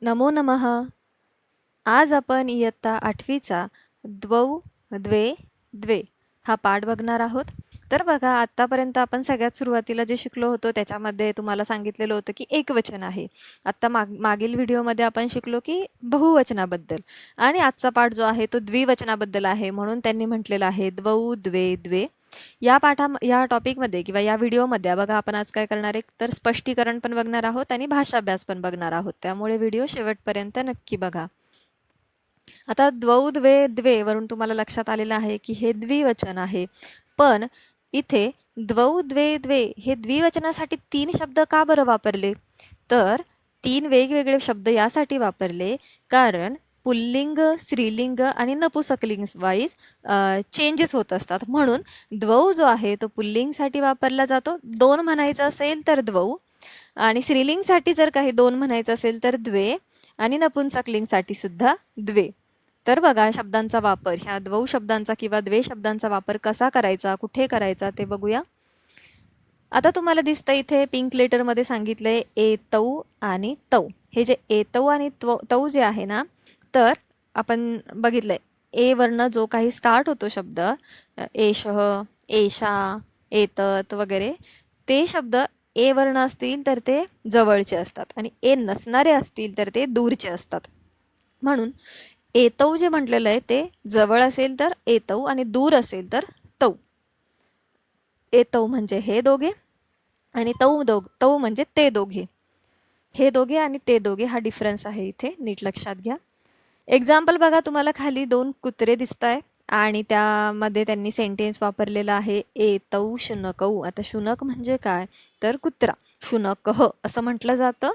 नमो नमः. आज आपण इयत्ता 8वीचा द्वौ द्वे द्वे हा पाठ बघणार आहोत. तर बघा, आत्तापर्यंत आपण सगळ्यात सुरुवातीला जे शिकलो होतो त्याच्यामध्ये तुम्हाला सांगितलेलं होतं की एकवचन आहे. आत्ता मागील व्हिडिओमध्ये आपण शिकलो की बहुवचनाबद्दल, आणि आजचा पाठ जो आहे तो द्विवचनाबद्दल आहे. म्हणून त्यांनी म्हटलेलं आहे द्वौ द्वे द्वे. या टॉपिकमध्ये किंवा या व्हिडिओमध्ये बघा, आपण आज काय करणार आहे तर स्पष्टीकरण पण बघणार आहोत आणि भाषाभ्यास पण बघणार आहोत. त्यामुळे व्हिडिओ शेवटपर्यंत नक्की बघा. आता द्वौ द्वे द्वे वरून तुम्हाला लक्षात आलेलं आहे की हे द्विवचन आहे. पण इथे द्वौ द्वे द्वे हे द्विवचनासाठी 3 शब्द का बरं वापरले? तर 3 वेगवेगळे शब्द यासाठी वापरले कारण पुल्लिंग, स्त्रीलिंग आणि नपुंसकलिंग वाईज चेंजेस होत असतात. म्हणून द्वौ जो आहे तो पुल्लिंगसाठी वापरला जातो, 2 म्हणायचं असेल तर द्वौ, आणि स्त्रीलिंगसाठी जर काही 2 म्हणायचं असेल तर द्वे, आणि नपुंसकलिंगसाठी सुद्धा द्वे. तर बघा, शब्दांचा वापर, ह्या द्वौ शब्दांचा किंवा द्वे शब्दांचा वापर कसा करायचा, कुठे करायचा ते बघूया. आता तुम्हाला दिसतं इथे पिंक लेटरमध्ये सांगितलंय एतौ आणि तौ. हे जे एतौ आणि तौ जे आहे ना, तर आपण बघितलंय ए वर्ण जो काही स्टार्ट होतो शब्द, एषः, एषा, एतत वगैरे, ते शब्द ए वर्ण असतील तर ते जवळचे असतात, आणि ए नसणारे असतील तर ते दूरचे असतात. म्हणून एतौ जे म्हटलेलं आहे ते जवळ असेल तर एतौ आणि दूर असेल तर तौ. एतौ म्हणजे हे दोघे, आणि तौ म्हणजे ते दोघे. हे दोघे आणि ते दोघे हा डिफरन्स आहे इथे, नीट लक्षात घ्या. एक्झाम्पल बघा, तुम्हाला खाली 2 कुत्रे दिसत आहे आणि त्यामध्ये त्यांनी सेंटेन्स वापरलेला आहे एतौ शुनकौ. आता शुनक म्हणजे काय तर कुत्रा, शुनकः असं म्हटलं जातं.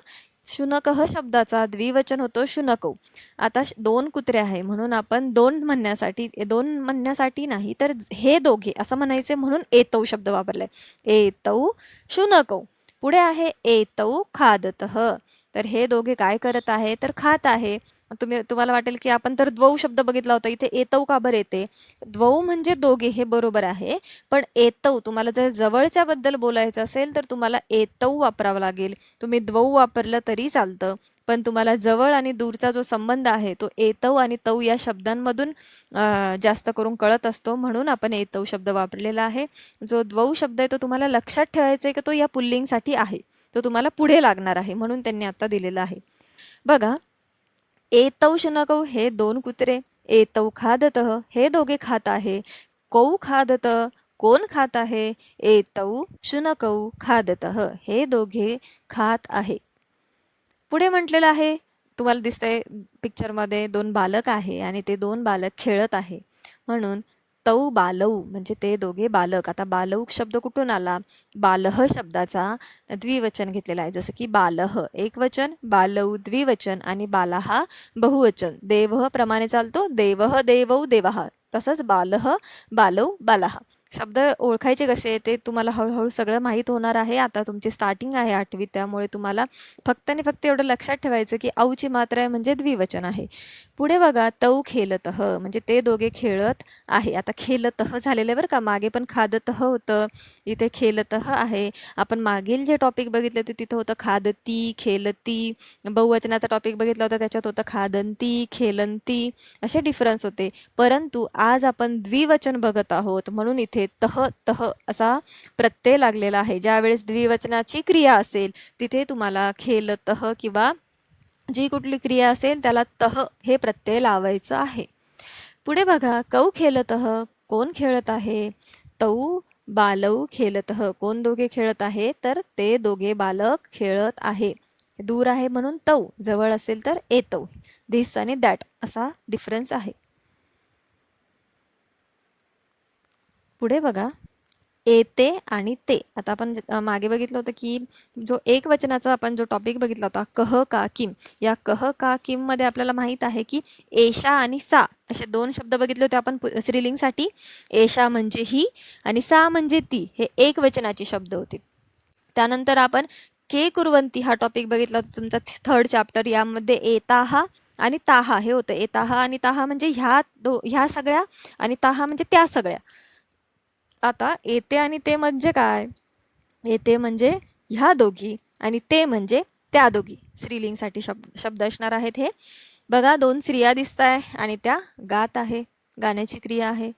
शुनकः शब्दाचा द्विवचन होतो शुनकौ. आता 2 कुत्रे आहे म्हणून आपण 2 म्हणण्यासाठी नाही तर हे दोघे असं म्हणायचे, म्हणून एतौ शब्द वापरलाय. एतौ शुनकौ. पुढे आहे एतौ खादतः. तर हे दोघे काय करत आहे तर खात आहे. तुम्हाला वाटेल की आपण तर द्वौ शब्द बघितला होता, इथे एतौ का बरं येते? द्वौ म्हणजे दोघे, हे बरोबर आहे, पण एतौ तुम्हाला जर जवळच्या बद्दल बोलायचं असेल तर तुम्हाला एतौ वापरावं लागेल. तुम्ही द्वौ वापरलं तरी चालतं, पण तुम्हाला जवळ आणि दूरचा जो संबंध आहे तो एतौ आणि तौ या शब्दांमधून जास्त करून कळत असतो, म्हणून आपण एतौ शब्द वापरलेला आहे. जो द्वौ शब्द आहे तो तुम्हाला लक्षात ठेवायचा आहे की तो या पुल्लिंगसाठी आहे, तो तुम्हाला पुढे लागणार आहे, म्हणून त्यांनी आता दिलेला आहे. बघा, एतौ शुनकौ हे 2 कुत्रे, एतौ खादतः हे दोघे खात आहे, कौ खादत कोण खात आहे, एतौ शुनकौ खादतः हे दोघे खात आहे. पुढे म्हटलेलं आहे, तुम्हाला दिसतंय पिक्चरमध्ये 2 बालक आहे आणि ते 2 बालक खेळत आहे, म्हणून तौ बालौ म्हणजे ते दोघे बालक. आता बालौ शब्द कुठून आला? बालह शब्दाचा द्विवचन घेतलेला आहे, जसं की बालह एकवचन, बालौ द्विवचन आणि बालाहा बहुवचन. देवह प्रमाणे चालतो, देवह देवौ देवाः. तसंच बालह बालौ बालाहा. शब्द ओळखायचे कसे ते तुम्हाला हळूहळू सगळं माहीत होणार आहे. आता तुमची स्टार्टिंग आहे 8वी, त्यामुळे तुम्हाला फक्त आणि फक्त एवढं लक्षात ठेवायचं की औची मात्रा आहे म्हणजे द्विवचन आहे. पुढे बघा, तौ खेलतः म्हणजे ते दोघे खेळत आहे. आता खेलतः झालेलं आहे बरं का, मागे पण खादतः होतं, इथे खेलतः आहे. आपण मागील जे टॉपिक बघितले ते तिथं होतं खादती, खेलती. बहुवचनाचा टॉपिक बघितला होता त्याच्यात होतं खादंती, खेलंती, असे डिफरन्स होते. परंतु आज आपण द्विवचन बघत आहोत, म्हणून इथे तह तह असा प्रत्यय लागलेला आहे. ज्यावेळेस द्विवचनाची क्रिया असेल तिथे तुम्हाला खेलतः किंवा जी कुठली क्रिया असेल त्याला तह हे प्रत्यय लावायचं आहे. पुढे बघा, कौ खेलतः कोण खेळत आहे, तौ बालौ खेलतः कोण दोघे खेळत आहे तर ते दोघे बालक खेळत आहे. दूर आहे म्हणून तौ, जवळ असेल तर एतौ. धिस आणि दॅट असा डिफरन्स आहे. पुढे बघा, एते आणि ते. आता आपण मागे बघितलं होतं की जो एक वचनाचा आपण जो टॉपिक बघितला होता कह का किम, या कह का किम मध्ये आपल्याला माहित आहे की एशा आणि सा असे 2 शब्द बघितले होते आपण स्त्रीलिंगसाठी. एशा म्हणजे ही आणि सा म्हणजे ती, हे एक वचनाचे शब्द होते. त्यानंतर आपण के कुर्वंती हा टॉपिक बघितला होता तुमचा 3rd चॅप्टर, यामध्ये एताहा आणि ताहा हे होतं. एताहा आणि ताहा म्हणजे ह्या सगळ्या, आणि ताहा म्हणजे त्या सगळ्या. आता येते आणि ते म्हणजे काय? येते म्हणजे ह्या दोघी आणि ते म्हणजे त्या दोघी स्त्रीलिंगसाठी शब्द असणार आहेत हे. बघा 2 स्त्रिया दिसत आहे आणि त्या गात आहे, गाण्याची क्रिया आहे.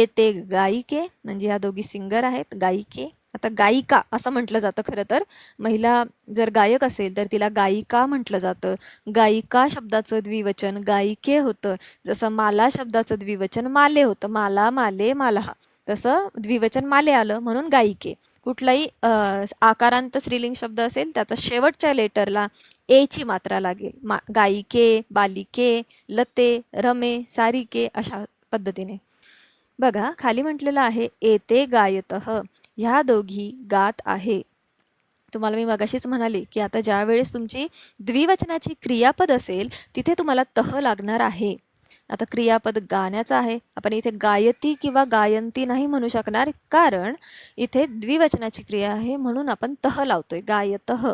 ते गायिके म्हणजे या दोघी सिंगर आहेत, गायिके. आता गायिका असं म्हटलं जातं खरं तर. महिला जर गायक असेल तर तिला गायिका म्हटलं जातं. गायिका शब्दाचं द्विवचन गायिके होतं. जसं माला शब्दाचं द्विवचन माले होतं, माला, माले, मालहा. तसं द्विवचन माले आलं म्हणून गायिके. कुठलाही आकारांत स्त्रीलिंग शब्द असेल त्याचा शेवटच्या लेटरला ची मात्रा लागेल. गायिके, बालिके, लते, रमे, सारिके अशा पद्धतीने. बघा खाली म्हटलेलं आहे एते गायतः, ह्या दोघी गात आहे. तुम्हाला मी मगाशीच म्हणाले की आता ज्या वेळेस तुमची द्विवचनाची क्रियापद असेल तिथे तुम्हाला तह लागणार आहे. आता क्रियापद गाण्याचं आहे, आपण इथे गायती किंवा गायंती नाही म्हणू शकणार कारण इथे द्विवचनाची क्रिया आहे म्हणून आपण तह लावतोय, गायतः.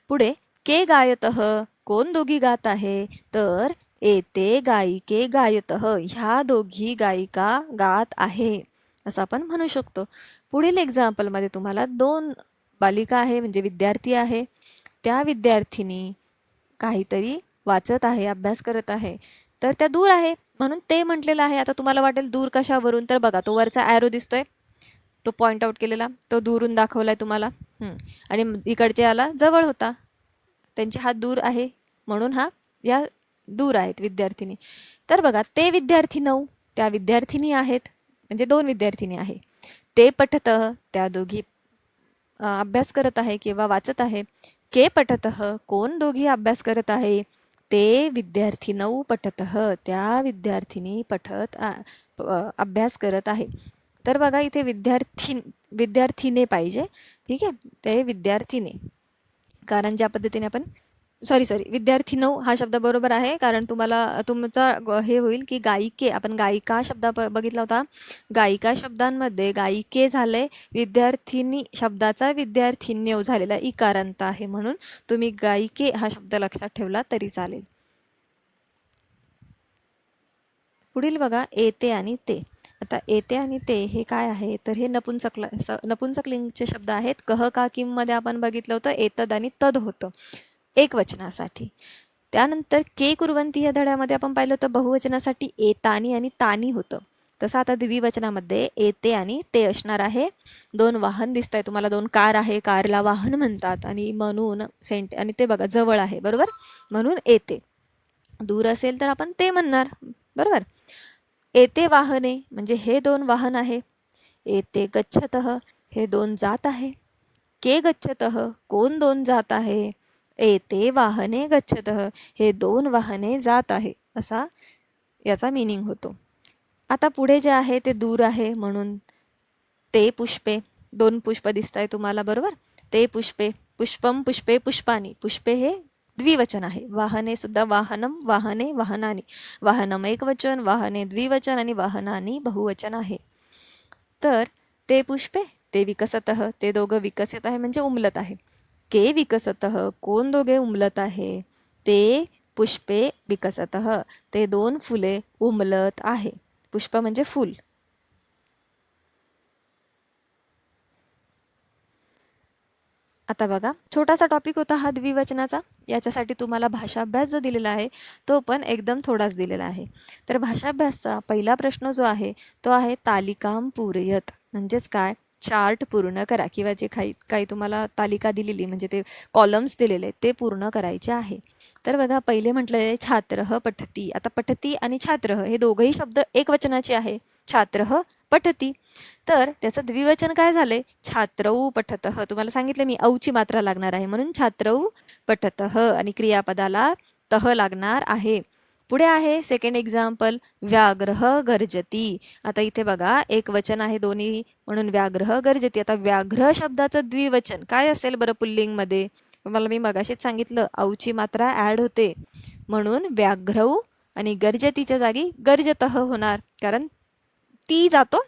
पुढे के गायतः, कोण दोघी गात आहे तर एते गायिके गायतः, ह्या दोघी गायिका गात आहे असं आपण म्हणू शकतो. पुढील एक्झाम्पलमध्ये तुम्हाला 2 बालिका आहे म्हणजे विद्यार्थी आहे, त्या विद्यार्थिनी काहीतरी वाचत आहे, अभ्यास करत आहे, तर त्या दूर आहे म्हणून ते म्हटलेलं आहे. आता तुम्हाला वाटेल दूर कशावरून, तर बघा तो वरचा ॲरो दिसतोय, तो पॉइंट आउट केलेला, तो दूरून दाखवलाय तुम्हाला. आणि इकडचे आला जवळ होता, त्यांचे हात दूर आहे म्हणून या दूर आहेत विद्यार्थिनी. तर बघा ते विद्यार्थी 9 त्या विद्यार्थिनी आहेत म्हणजे 2 विद्यार्थिनी आहे. ते पठत, त्या दोघी अभ्यास करत आहे किंवा वाचत आहे. के पठतः, कोण दोघी अभ्यास करत आहे. ते विद्यार्थिनौ पठतः, त्या विद्यार्थिनी अभ्यास करत आहे. तर बघा इथे विद्यार्थिने पाहिजे, ठीक आहे, ते विद्यार्थिने. कारण ज्या पद्धतीने आपण विद्यार्थिनौ हा शब्द बरोबर आहे कारण तुमचा हे होईल की गायिके, आपण गायिका शब्द बघितला होता. गायिका शब्दांमध्ये गायिके झाले, विद्यार्थिनी शब्दाचा विद्यार्थिन्यौ झालेला इकारांत आहे म्हणून तुम्ही गायिके हा शब्द लक्षात ठेवला तरी चालेल. पुढील बघा एते आणि ते. आता एते आणि ते हे काय आहे तर हे नपुंसकलिंगचे शब्द आहेत. कह का किम मध्ये आपण बघितलं होतं एतद आणि तद होतं एकवचनासाठी. त्यानंतर के कुर्वंती या धड्यामध्ये आपण पाहिलं होतं बहुवचनासाठी एतानी आणि तानी होतं. तसं आता द्विवचनामध्ये एते आणि ते असणार आहे. 2 वाहन दिसत आहे तुम्हाला, 2 कार आहे, कारला वाहन म्हणतात आणि म्हणून आणि ते बघा जवळ आहे बरोबर म्हणून एते. दूर असेल तर आपण ते म्हणणार बरोबर. एते वाहने म्हणजे हे 2 वाहन आहे. एते गच्छतः हे 2 जात आहे. के गच्छतः कोण 2 जात आहे. एते वाहने गच्छतः हे 2 वाहने जात आहे असा याचा मीनिंग होतो. आता पुढे जे आहे ते दूर आहे म्हणून ते पुष्पे, 2 पुष्प दिसत आहे तुम्हाला बरोबर. ते पुष्पे, पुष्पम पुष्पे पुष्पानी, पुष्पे हे द्विवचन आहे. वाहने सुद्धा वाहनम, वाहने, वाहनानी. वाहनम एकवचन, वाहने द्विवचन आणि वाहनानी बहुवचन आहे. तर ते पुष्पे, ते विकसतः, ते दोघं विकसित आहे म्हणजे उमलत आहे. के विकसतः कोण दोघे उमलत आहे. ते पुष्पे विकसतः ते 2 फुले उमलत आहे. पुष्प म्हणजे फूल. आता बघा छोटासा टॉपिक होता हा द्विवचनाचा. याच्यासाठी तुम्हाला भाषाभ्यास जो दिलेला आहे तो पण एकदम थोडाच दिलेला आहे. तर भाषाभ्यासचा पहिला प्रश्न जो आहे तो आहे तालिकाम पूरयत, म्हणजेच काय, चार्ट पूर्ण करा किंवा जे काही तुम्हाला तालिका दिलेली म्हणजे ते कॉलम्स दिलेले ते पूर्ण करायचे आहे. तर बघा पहिले म्हटलं आहे छात्रः पठती. आता पठती आणि छात्रः हे दोघंही शब्द एकवचनाचे आहे. छात्रः पठती, तर त्याचं द्विवचन काय झालंय, छात्रौ पठतः. तुम्हाला सांगितलं मी औची मात्रा लागणार आहे म्हणून छात्रौ पठतः आणि क्रियापदाला तह लागणार आहे. पुढे आहे सेकंड एक्झाम्पल व्याघ्रः गर्जती. आता इथे बघा एक वचन आहे दोन्ही म्हणून व्याघ्रः गर्जती. आता व्याघ्र शब्दाचं द्विवचन काय असेल बरं पुल्लिंगमध्ये, तुम्हाला मी मगाशीच सांगितलं औची मात्रा ॲड होते म्हणून व्याघ्रौ आणि गर्जतीच्या जागी गर्जतः होणार कारण ती जातो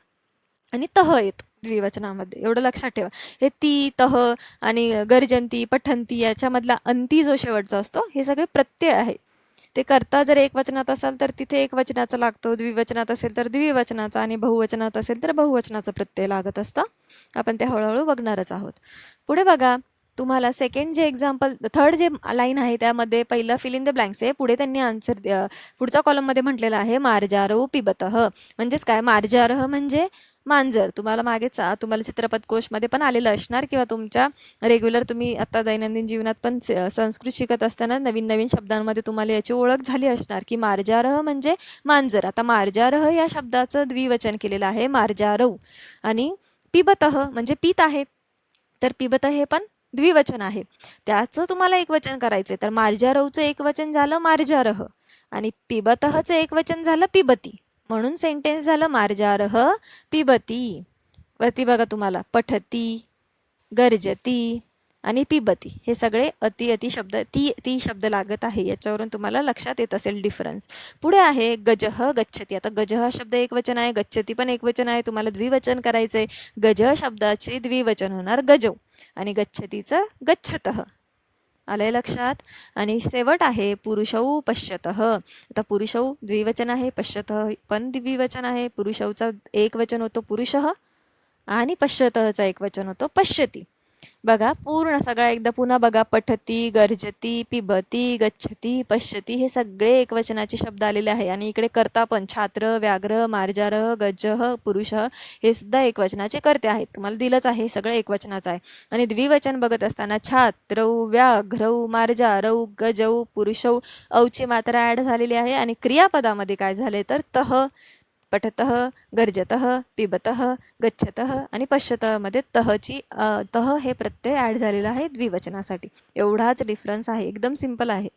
आणि तह येतो द्विवचनामध्ये, एवढं लक्षात ठेवा. हे ती, तह आणि गर्जंती, पठंती याच्यामधला अंती जो शेवटचा असतो हे सगळे प्रत्यय आहे. ते करता जर एकवचनात असाल तर तिथे एकवचनाचा लागतो, द्विवचनात असेल तर द्विवचनाचा आणि बहुवचनात असेल तर बहुवचनाचा प्रत्यय लागत असतं. आपण ते हळूहळू बघणारच आहोत. पुढे बघा तुम्हाला सेकंड जे एक्झाम्पल थर्ड जे लाईन आहे त्यामध्ये पहिलं फिल इन द ब्लँक्स आहे. पुढे त्यांनी आन्सर पुढच्या कॉलममध्ये म्हटलेलं आहे मार्जारौ पिबतः. म्हणजेच काय, मार्जारः म्हणजे मांजर. तुम्हाला मागेच तुम्हाला चित्रपट कोशमध्ये पण आलेलं असणार किंवा तुमच्या रेग्युलर तुम्ही आता दैनंदिन जीवनात पण संस्कृत शिकत असताना नवीन नवीन शब्दांमध्ये तुम्हाला याची ओळख झाली असणार की मार्जारः म्हणजे मांजर. आता मार्जारः या शब्दाचं द्विवचन केलेलं आहे मार्जारौ. आणि पिबतः म्हणजे पीत आहे, तर पिबतः हे पण द्विवचन आहे. त्याचं तुम्हाला एकवचन करायचं तर मार्जारौचं एकवचन झालं मार्जारः आणि पिबतःचं एकवचन झालं पिबती. म्हणून सेंटेन्स झालं मार्जारः पिबती. वरती बघा तुम्हाला पठती, गर्जती आणि पिबती हे सगळे अति शब्द ती शब्द लागत आहे. याच्यावरून तुम्हाला लक्षात येत असेल डिफरन्स. पुढे आहे गजः गच्छती. आता गजः हा शब्द एकवचन आहे, गच्छती पण एकवचन आहे. तुम्हाला द्विवचन करायचंय. गजः शब्दाचे द्विवचन होणार गजौ आणि गच्छतीचं गच्छतः. आलंय लक्षात. आणि शेवट आहे पुरुषौ पश्यतः. आता पुरुषौ द्विवचन आहे, पश्यतः पण द्विवचन आहे. पुरुषौचा एकवचन होतो पुरुषः आणि पश्यतःचा एकवचन होतो पश्यती. बघा पूर्ण सगळा एकदा पुन्हा बघा. पठती, गर्जती, पिबती, गच्छती, पश्यती हे सगळे एकवचनाचे शब्द आलेले आहे. आणि इकडे कर्ता पण छात्र, व्याघ्र, मार्जारः, गजः, पुरुषः हे सुद्धा एकवचनाचे कर्ते आहेत. तुम्हाला दिलंच आहे, सगळं एकवचनाचं आहे. आणि द्विवचन बघत असताना छात्रौ, व्याघ्रौ, मार्जारौ, गजौ, पुरुषौ औची मात्रा ॲड झालेली आहे. आणि क्रियापदामध्ये काय झाले तर तह, पठतः, गर्जतः, पिबतः, गच्छतः आणि पश्यतः मध्ये तह हे प्रत्यय ॲड झालेला आहे द्विवचनासाठी. एवढाच डिफरन्स आहे. एकदम सिंपल आहे.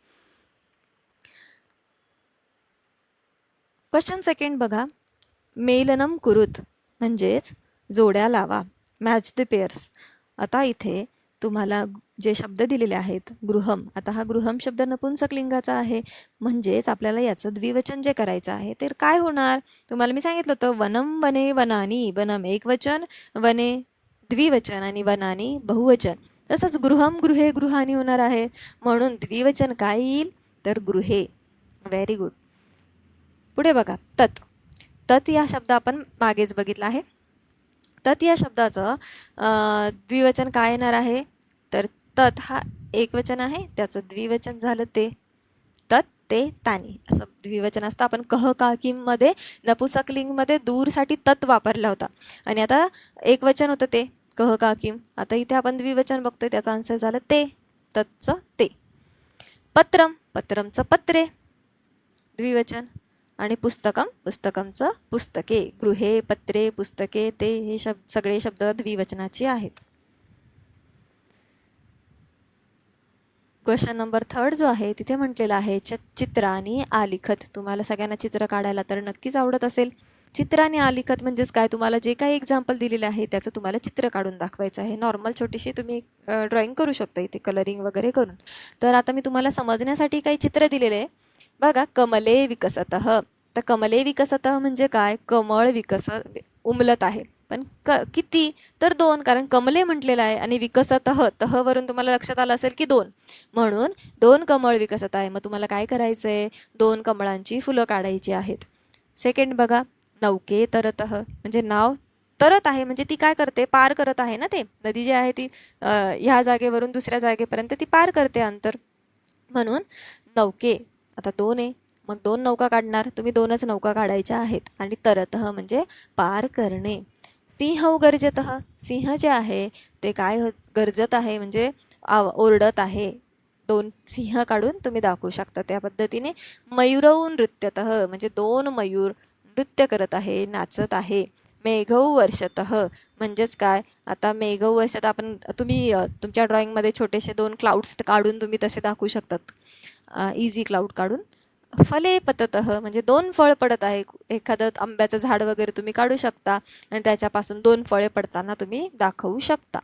क्वेश्चन सेकंड बघा. मेलनम कुरुत म्हणजेच जोड्या लावा, मॅच द पेअर्स. आता इथे तुम्हाला जे शब्द दिलेले आहेत गृहम. आता हा गृहम शब्द नपुंसकलिंगाचा आहे. म्हणजेच आपल्याला याचं द्विवचन जे करायचं आहे ते काय होणार. तुम्हाला मी सांगितलं होतं वनम वने वनानी. वनम एकवचन, वने द्विवचन आणि वनानी बहुवचन. तसंच गृहम गृहे गृहानी होणार आहे. म्हणून द्विवचन काय येईल तर गृहे. Very good. पुढे बघा तत्. तत् या शब्द आपण मागेच बघितला आहे. तत् या शब्दाचं द्विवचन काय येणार आहे तर तत् हा एकवचन आहे, त्याचं द्विवचन झालं ते. तत्, ते, तानी असं द्विवचन असतं. आपण कह काकीमध्ये नपुंसकलिंगमध्ये दूरसाठी तत् वापरला होता आणि आता एकवचन होतं ते कह काकीम. आता इथे आपण द्विवचन बघतोय, त्याचा आन्सर झालं ते. तत्चं ते. पत्रम, पत्रमचं पत्रे द्विवचन. आणि पुस्तकम, पुस्तकमचं पुस्तके. गृहे, पत्रे, पुस्तके, ते हे सगळे शब्द द्विवचनाचे आहेत. क्वेश्चन नंबर थर्ड जो आहे तिथे म्हटलेला आहे चित्रानी आलिखत. तुम्हाला सगळ्यांना चित्र काढायला तर नक्कीच आवडत असेल. चित्रानी आलिखत म्हणजेच काय, तुम्हाला जे काही एक्झाम्पल दिलेले आहे त्याचं तुम्हाला चित्र काढून दाखवायचं आहे. नॉर्मल छोटीशी तुम्ही ड्रॉइंग करू शकता इथे कलरिंग वगैरे करून. तर आता मी तुम्हाला समजण्यासाठी काही चित्र दिलेले आहे बघा. कमले विकसतः. तर कमले विकसतः म्हणजे काय, कमळ उमलत आहे. पण किती तर 2, कारण कमले म्हटलेलं आहे आणि विकसतः तहवरून तुम्हाला लक्षात आलं असेल की 2, म्हणून 2 कमळ विकसत आहे. मग तुम्हाला काय करायचं आहे, 2 कमळांची फुलं काढायची आहेत. सेकंड बघा. नौके तरतः म्हणजे नाव तरत आहे म्हणजे ती काय करते, पार करत आहे ना. ते नदी जी आहे ती ह्या जागेवरून दुसऱ्या जागेपर्यंत ती पार करते अंतर. म्हणून नौके आता 2 आहे, मग 2 नौका काढणार तुम्ही. 2च नौका काढायच्या आहेत. आणि तरतः म्हणजे पार करणे. सिंह गर्जतः. सिंह जे आहे ते काय गरजत आहे म्हणजे ओरडत आहे. 2 सिंह काढून तुम्ही दाखवू शकता त्या पद्धतीने. मयूरौ नृत्यतः म्हणजे 2 मयूर नृत्य करत आहे, नाचत आहे. मेघौ वर्षतः म्हणजेच काय, आता मेघौ वर्षत आपण तुम्ही तुमच्या ड्रॉइंगमध्ये छोटेसे 2 क्लाउड्स काढून तुम्ही तसे दाखवू शकतात, इझी क्लाउड काढून. फले पततः म्हणजे 2 फळ पडत आहे. एखादं आंब्याचं झाड वगैरे तुम्ही काढू शकता आणि त्याच्यापासून 2 फळे पडताना तुम्ही दाखवू शकता.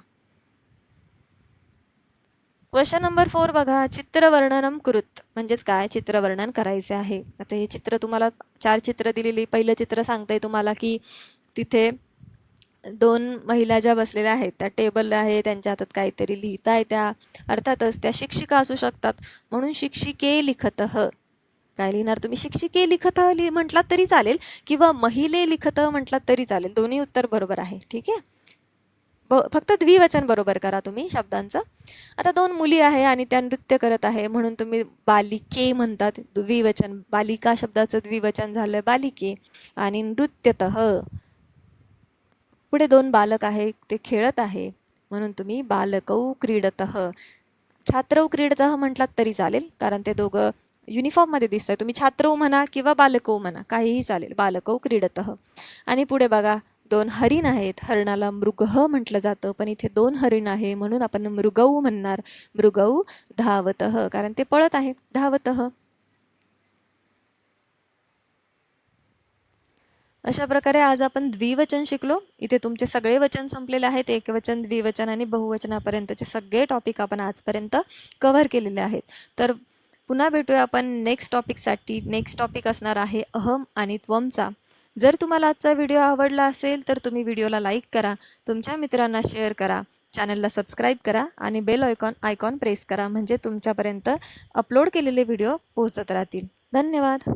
क्वेश्चन नंबर 4 बघा. चित्रवर्णनम कुरुत म्हणजेच काय, चित्रवर्णन करायचे आहे. आता हे चित्र तुम्हाला 4 चित्र दिलेली. पहिलं चित्र सांगतंय तुम्हाला की तिथे 2 महिला ज्या बसलेल्या आहेत त्या टेबल आहे, त्यांच्या हातात काहीतरी लिहिताय. त्या अर्थातच त्या शिक्षिका असू शकतात. म्हणून शिक्षिके लिखतः काय लिहिणार तुम्ही, शिक्षिके लिखतः म्हटलात तरी चालेल किंवा महिले लिखतः म्हटलात तरी चालेल. दोन्ही उत्तर बरोबर आहे. ठीक आहे. फक्त द्विवचन बरोबर करा तुम्ही शब्दांचं. आता दोन मुली आहे आणि त्या नृत्य करत आहे म्हणून तुम्ही बालिके म्हणतात. द्विवचन बालिका शब्दाचं द्विवचन झालं बालिके. आणि नृत्यतः पुढे दोन बालक आहे ते खेळत आहे म्हणून तुम्ही बालकौ क्रीडतः. छात्रौ क्रीडतः म्हटलात तरी चालेल कारण ते दोघं युनिफॉर्ममध्ये दिसतंय. तुम्ही छात्रौ म्हणा किंवा बालकौ म्हणा काहीही चालेल. बालकौ क्रीडतः. आणि पुढे बघा दोन हरिण आहेत. हरणाला मृगः म्हटलं जातं पण इथे दोन हरिण आहे म्हणून आपण मृगौ म्हणणार. मृगौ धावतः कारण ते पळत आहे. धावतः. अशा प्रकारे आज आपण द्विवचन शिकलो. इथे तुमचे सगळे वचन संपलेले आहेत. एकवचन, द्विवचन आणि बहुवचनापर्यंतचे सगळे टॉपिक आपण आजपर्यंत कव्हर केलेले आहेत. तर पुन्हा भेटूया आपण नेक्स्ट टॉपिकसाठी. नेक्स्ट टॉपिक असणार आहे अहम आणि त्वमचा. जर तुम्हाला आजचा व्हिडिओ आवडला असेल तर तुम्ही व्हिडिओला लाईक करा, तुमच्या मित्रांना शेअर करा, चॅनलला सबस्क्राईब करा आणि बेल आयकॉन प्रेस करा म्हणजे तुमच्यापर्यंत अपलोड केलेले व्हिडिओ पोहोचत राहतील. धन्यवाद.